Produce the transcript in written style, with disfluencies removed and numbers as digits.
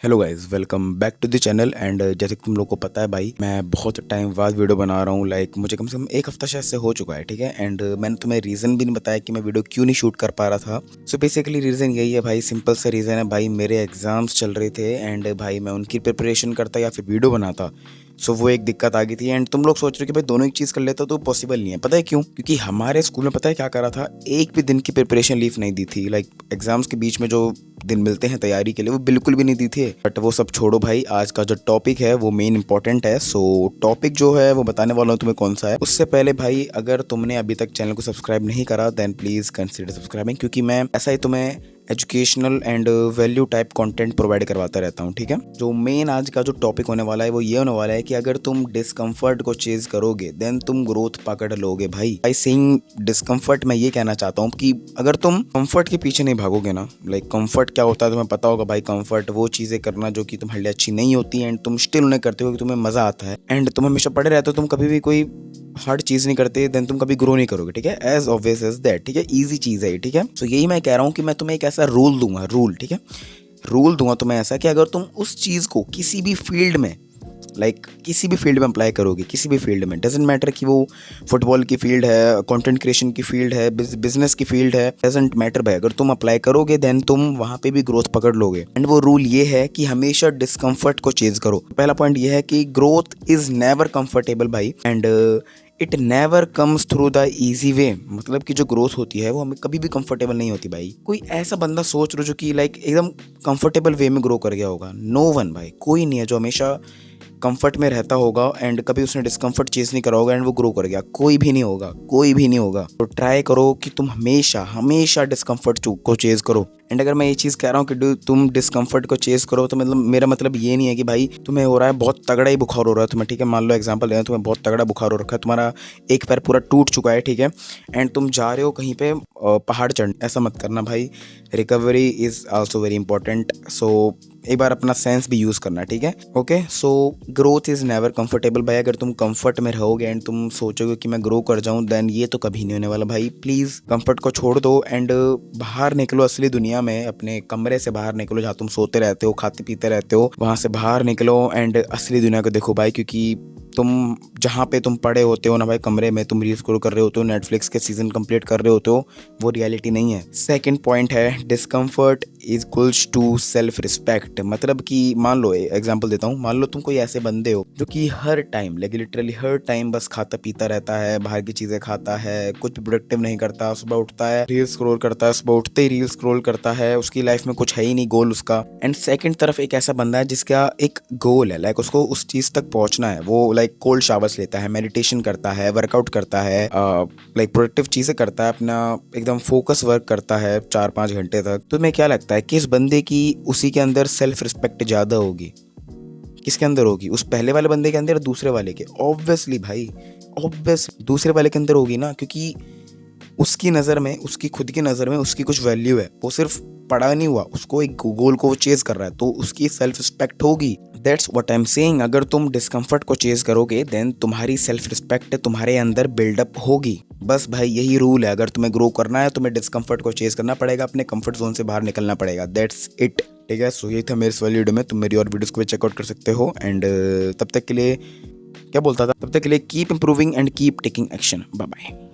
Hello guys, welcome back to the channel. And जैसे कि तुम लोग को पता है भाई, मैं बहुत टाइम बाद वीडियो बना रहा हूँ। मुझे कम से कम एक हफ्ता शायद से हो चुका है, ठीक है। एंड मैंने तुम्हें रीज़न भी नहीं बताया कि मैं वीडियो क्यों नहीं शूट कर पा रहा था। सो बेसिकली रीज़न यही है भाई, सिंपल सा रीज़न है भाई, मेरे एग्जाम्स चल रहे थे एंड भाई मैं उनकी प्रिपरेशन करता या फिर वीडियो बनाता। सो वो एक दिक्कत आ गई थी। एंड तुम लोग सोच रहे हो कि भाई दोनों एक चीज़ कर लेता तो पॉसिबल नहीं है। पता है क्यों? क्योंकि हमारे स्कूल में पता है क्या करा था, एक भी दिन की प्रिपरेशन लीव नहीं दी थी। एग्जाम्स के बीच में जो दिन मिलते हैं तैयारी के लिए, वो बिल्कुल भी नहीं दी थी। बट वो सब छोड़ो भाई, आज का जो टॉपिक है वो मेन इंपॉर्टेंट है। सो टॉपिक जो है वो बताने वाला हूँ तुम्हें कौन सा है। उससे पहले भाई, अगर तुमने अभी तक चैनल को सब्सक्राइब नहीं करा देन प्लीज कंसीडर सब्सक्राइबिंग, क्योंकि मैं ऐसा ही तुम्हें educational and value type content provide करवाता रहता हूँ, ठीक है। जो मेन आज का जो टॉपिक होने वाला है वो ये होने वाला है कि अगर तुम डिस्कम्फर्ट को चेज करोगे देन तुम ग्रोथ पकड़ लोगे। भाई सेइंग डिस्कम्फर्ट, मैं ये कहना चाहता हूँ कि अगर तुम कंफर्ट के पीछे नहीं भागोगे ना, कंफर्ट क्या होता है तुम्हें पता होगा भाई। कंफर्ट वो चीजें करना जो कि तुम्हारे लिए अच्छी नहीं होती एंड तुम स्टिल उन्हें करते हो कि तुम्हें मजा आता है एंड तुम हमेशा पड़े रहते हो, तुम कभी भी कोई हार्ड चीज नहीं करते, देन तुम कभी ग्रो नहीं करोगे, ठीक है। एज ऑब्वियस एज दैट, ठीक है। इजी चीज है, ठीक है। सो यही मैं कह रहा हूँ कि मैं तुम्हें एक ऐसा रूल दूंगा, रूल, ठीक है। रूल दूंगा तुम्हें ऐसा कि अगर तुम उस चीज को किसी भी फील्ड में किसी भी फील्ड में अप्लाई करोगे, किसी भी फील्ड में, डजेंट मैटर कि वो फुटबॉल की फील्ड है, कंटेंट क्रिएशन की फील्ड है, बिजनेस की फील्ड है, डजेंट मैटर भाई, अगर तुम अप्लाई करोगे देन तुम वहां पे भी ग्रोथ पकड़ लोगे। एंड वो रूल ये है कि हमेशा डिस्कम्फर्ट को चेज करो। पहला पॉइंट ये है कि ग्रोथ इज नेवर कंफर्टेबल भाई, and it never comes through the easy way. मतलब कि जो ग्रोथ होती है वो हमें कभी भी कंफर्टेबल नहीं होती भाई। कोई ऐसा बंदा सोच लो जो कि एकदम कंफर्टेबल वे में ग्रो कर गया होगा? नो वन भाई, कोई नहीं है जो हमेशा कंफर्ट में रहता होगा एंड कभी उसने डिस्कम्फर्ट चेज नहीं करा होगा एंड वो ग्रो कर गया। कोई भी नहीं होगा, कोई भी नहीं होगा। तो ट्राई करो कि तुम हमेशा हमेशा डिस्कम्फर्ट को चेज करो। एंड अगर मैं ये चीज़ कह रहा हूँ कि तुम डिस्कम्फर्ट को चेज करो, तो मतलब मेरा मतलब ये नहीं है कि भाई तुम्हें हो रहा है बहुत तगड़ा ही बुखार हो रहा है तुम्हें, ठीक है। मान लो एग्जांपल दें, तुम्हें बहुत तगड़ा बुखार हो रखा है, तुम्हारा एक पैर पूरा टूट चुका है, ठीक है। एंड तुम जा रहे हो कहीं पे पहाड़ चढ़, ऐसा मत करना भाई। Recovery is also very important. So एक बार अपना सेंस भी यूज़ करना, ठीक है। Okay, so growth is never comfortable भाई। अगर तुम कंफर्ट में रहोगे एंड तुम सोचोगे कि मैं ग्रो कर जाऊं, देन ये तो कभी नहीं होने वाला भाई। प्लीज़ कंफर्ट को छोड़ दो एंड बाहर निकलो असली दुनिया में। अपने कमरे से बाहर निकलो जहाँ तुम सोते रहते हो, खाते पीते रहते हो, वहाँ से बाहर निकलो एंड असली दुनिया को देखो भाई। क्योंकि तुम जहाँ पे तुम पड़े होते हो ना भाई, कमरे में तुम रील स्क्रॉल कर रहे होते हो, नेटफ्लिक्स के सीजन कंप्लीट कर रहे होते हो, वो रियलिटी नहीं है। सेकंड पॉइंट है, discomfort is equals to self respect. मतलब कि मान लो, एग्जांपल देता हूँ, मान लो तुम कोई ऐसे बंदे हो जो कि हर टाइम लिटरली हर टाइम बस खाता पीता रहता है, बाहर की चीजें खाता है, कुछ प्रोडक्टिव नहीं करता, सुबह उठता है रील स्क्रॉल करता है, सुबह उठते ही रील स्क्रॉल करता है, उसकी लाइफ में कुछ है ही नहीं गोल उसका। एंड सेकंड तरफ एक ऐसा बंदा है जिसका एक गोल है, उसको उस चीज तक पहुंचना है। वो कोल्ड शावर्स लेता है, मेडिटेशन करता है, वर्कआउट करता है, प्रोडक्टिव चीजें करता है, अपना एकदम फोकस वर्क करता है 4-5 घंटे तक। तो तुम्हें क्या लगता है किस बंदे की उसी के अंदर सेल्फ रिस्पेक्ट ज्यादा होगी? किसके अंदर होगी? उस पहले वाले बंदे के अंदर या दूसरे वाले के? ऑब्वियसली भाई, ऑब्वियस दूसरे वाले के अंदर होगी ना, क्योंकि उसकी नज़र में, उसकी खुद की नज़र में उसकी कुछ वैल्यू है। वो सिर्फ पढ़ा नहीं हुआ, उसको एक गोल को चेज कर रहा है, तो उसकी सेल्फ रिस्पेक्ट होगी। That's what I am saying. अगर तुम डिस्कम्फर्ट को चेज करोगे देन तुम्हारी सेल्फ रिस्पेक्ट तुम्हारे अंदर बिल्डअप होगी। बस भाई यही रूल है। अगर तुम्हें ग्रो करना है, तुम्हें डिस्कम्फर्ट को चेज करना पड़ेगा, अपने कंफर्ट जोन से बाहर निकलना पड़ेगा। दैट्स इट, ठीक है। सो यही था मेरे इस वाली वीडियो में। तुम मेरी और वीडियोस को भी चेकआउट कर सकते हो। एंड तब तक के लिए क्या बोलता था, तब तक के लिए keep improving and keep taking action. Bye bye.